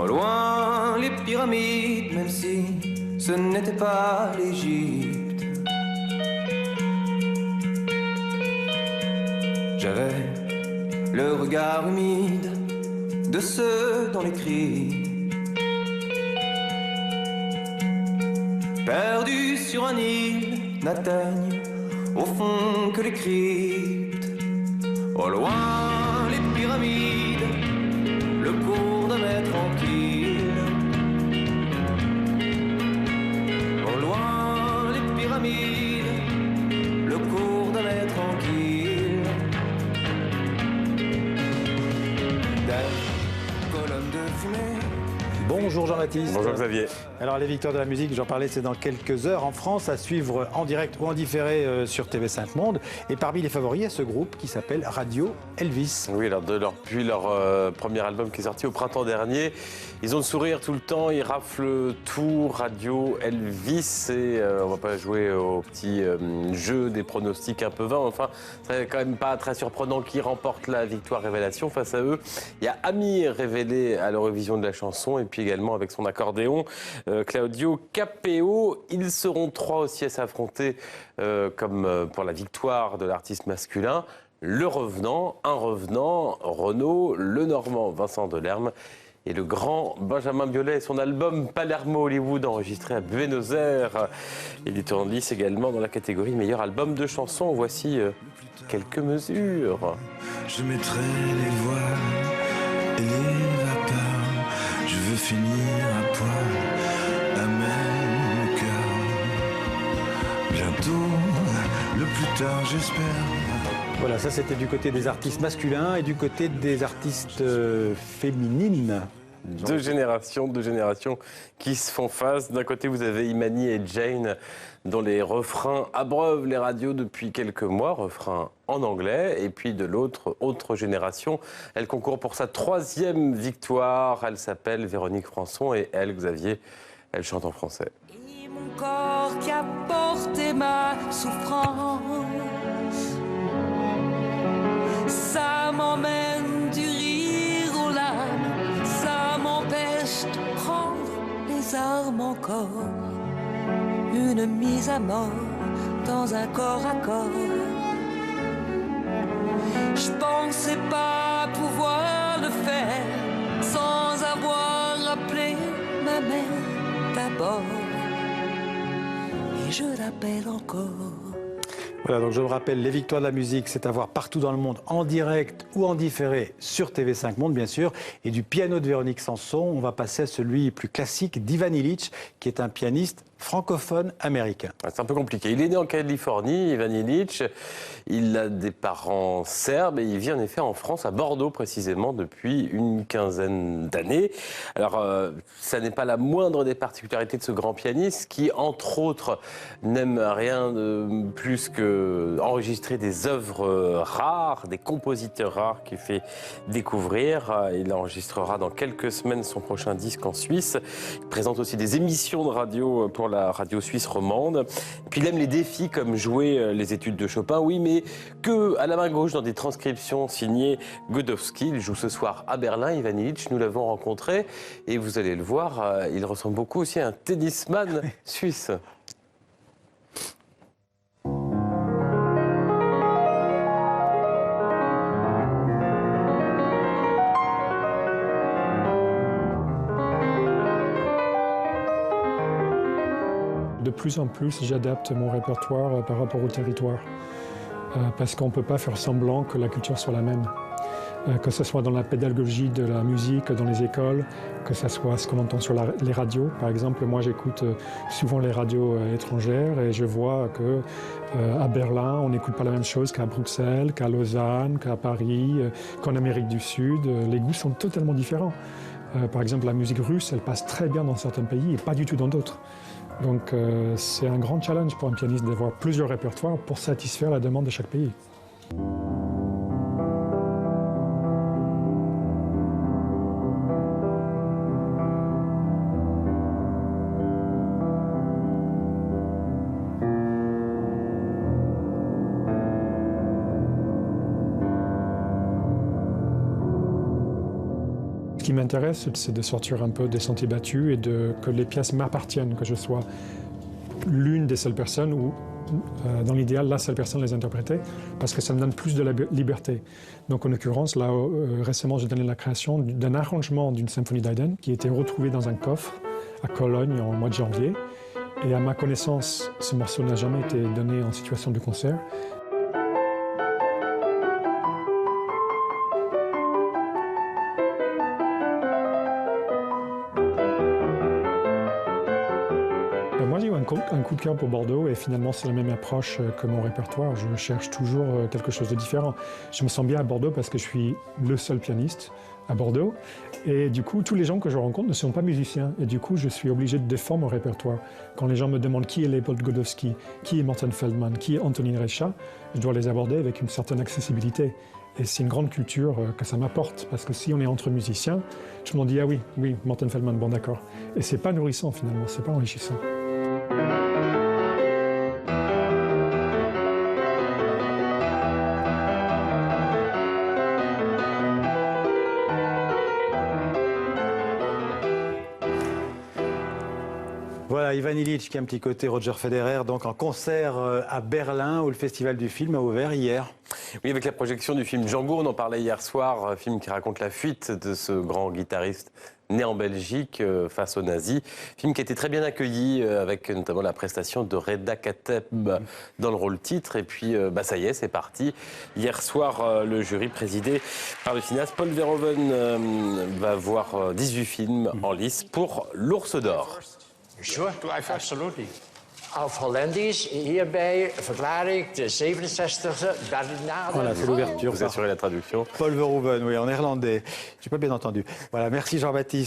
Au loin les pyramides, même si ce n'était pas l'Égypte. J'avais le regard humide de ceux dont les cris, perdus sur un île, n'atteignent au fond que les cryptes. Au loin les pyramides, le cours d'un maître tranquille. Au loin les pyramides, le cours d'un maître tranquille. Des colonnes de fumée. Bonjour Jean-Baptiste. Bonjour Xavier. Alors les victoires de la musique, j'en parlais, c'est dans quelques heures en France, à suivre en direct ou en différé sur TV5 Monde. Et parmi les favoris, il y a ce groupe qui s'appelle Radio Elvis. Oui, alors depuis leur premier album qui est sorti au printemps dernier, ils ont le sourire tout le temps, ils raflent tout, Radio Elvis. Et on va pas jouer au petit jeu des pronostics un peu vains. Enfin, c'est quand même pas très surprenant qui remporte la victoire révélation face à eux. Il y a Amir révélé à l'Eurovision de la chanson et puis également avec son accordéon. Claudio Capéo, ils seront trois aussi à s'affronter comme pour la victoire de l'artiste masculin. Le revenant, un revenant, Renaud, le normand Vincent Delerme et le grand Benjamin Biolay et son album Palermo Hollywood enregistré à Buenos Aires. Il est en lice également dans la catégorie meilleur album de chansons. Voici quelques mesures. Je mettrai les voiles et les vapeurs. Je veux finir à poil. Bientôt, le plus tard j'espère. Voilà, ça c'était du côté des artistes masculins et du côté des artistes féminines. Deux générations qui se font face. D'un côté, vous avez Imani et Jane, dont les refrains abreuvent les radios depuis quelques mois, refrains en anglais. Et puis de l'autre, autre génération, elle concourt pour sa troisième victoire. Elle s'appelle Véronique Françon et elle, Xavier, elle chante en français. Et mon corps qui a porté ma souffrance, ça m'emmène du rire aux larmes, ça m'empêche de prendre les armes encore. Une mise à mort dans un corps à corps. Je pensais pas pouvoir le faire sans avoir appelé ma mère d'abord. Et je l'appelle encore. Voilà, donc je vous rappelle, les victoires de la musique, c'est à voir partout dans le monde, en direct ou en différé, sur TV5 Monde, bien sûr. Et du piano de Véronique Sanson, on va passer à celui plus classique d'Ivan Illich, qui est un pianiste francophone américain. C'est un peu compliqué. Il est né en Californie, Ivan Illich. Il a des parents serbes et il vit en effet en France, à Bordeaux précisément, depuis une quinzaine d'années. Alors, ça n'est pas la moindre des particularités de ce grand pianiste qui, entre autres, n'aime rien de plus que enregistrer des œuvres rares, des compositeurs rares qu'il fait découvrir. Il enregistrera dans quelques semaines son prochain disque en Suisse. Il présente aussi des émissions de radio pour la radio suisse romande. Et puis il aime les défis comme jouer les études de Chopin, oui, mais que à la main gauche dans des transcriptions signées Godowski. Il joue ce soir à Berlin. Ivan Illich, nous l'avons rencontré et vous allez le voir, il ressemble beaucoup aussi à un tennisman suisse. De plus en plus, j'adapte mon répertoire par rapport au territoire, parce qu'on ne peut pas faire semblant que la culture soit la même. Que ce soit dans la pédagogie de la musique, dans les écoles, que ce soit ce qu'on entend sur les radios. Par exemple, moi j'écoute souvent les radios étrangères et je vois qu'à Berlin, on n'écoute pas la même chose qu'à Bruxelles, qu'à Lausanne, qu'à Paris, qu'en Amérique du Sud. Les goûts sont totalement différents. Par exemple, la musique russe, elle passe très bien dans certains pays et pas du tout dans d'autres. Donc c'est un grand challenge pour un pianiste d'avoir plusieurs répertoires pour satisfaire la demande de chaque pays. Ce qui m'intéresse, c'est de sortir un peu des sentiers battus et que les pièces m'appartiennent, que je sois l'une des seules personnes ou, dans l'idéal, la seule personne à les interpréter, parce que ça me donne plus de la liberté. Donc en l'occurrence, là, récemment, j'ai donné la création d'un arrangement d'une symphonie d'Haydn qui a été retrouvé dans un coffre à Cologne en mois de janvier. Et à ma connaissance, ce morceau n'a jamais été donné en situation de concert. Moi, j'ai eu un coup de cœur pour Bordeaux et finalement, c'est la même approche que mon répertoire. Je cherche toujours quelque chose de différent. Je me sens bien à Bordeaux parce que je suis le seul pianiste à Bordeaux. Et du coup, tous les gens que je rencontre ne sont pas musiciens. Et du coup, je suis obligé de défendre mon répertoire. Quand les gens me demandent qui est Leopold Godowski, qui est Morten Feldman, qui est Antonín Rejcha, je dois les aborder avec une certaine accessibilité. Et c'est une grande culture que ça m'apporte. Parce que si on est entre musiciens, tout le monde dit « Ah oui, oui, Morten Feldman, bon d'accord ». Et c'est pas nourrissant finalement, c'est pas enrichissant. Voilà, Ivan Illich qui a un petit côté Roger Federer, donc en concert à Berlin où le Festival du film a ouvert hier. Oui, avec la projection du film Django, on en parlait hier soir, un film qui raconte la fuite de ce grand guitariste né en Belgique face aux nazis. Film qui a été très bien accueilli avec notamment la prestation de Reda Kateb dans le rôle titre. Et puis, ça y est, c'est parti. Hier soir, le jury présidé par le cinéaste Paul Verhoeven va voir 18 films en lice pour l'Ours d'Or. Sure, absolutely. Auf Hollandisch, hierbij verklaar ik de 67e Berlinale. Voilà, c'est l'ouverture. Vous assurez la traduction. Paul Verhoeven, oui, en néerlandais. Je n'ai pas bien entendu. Voilà, merci Jean-Baptiste.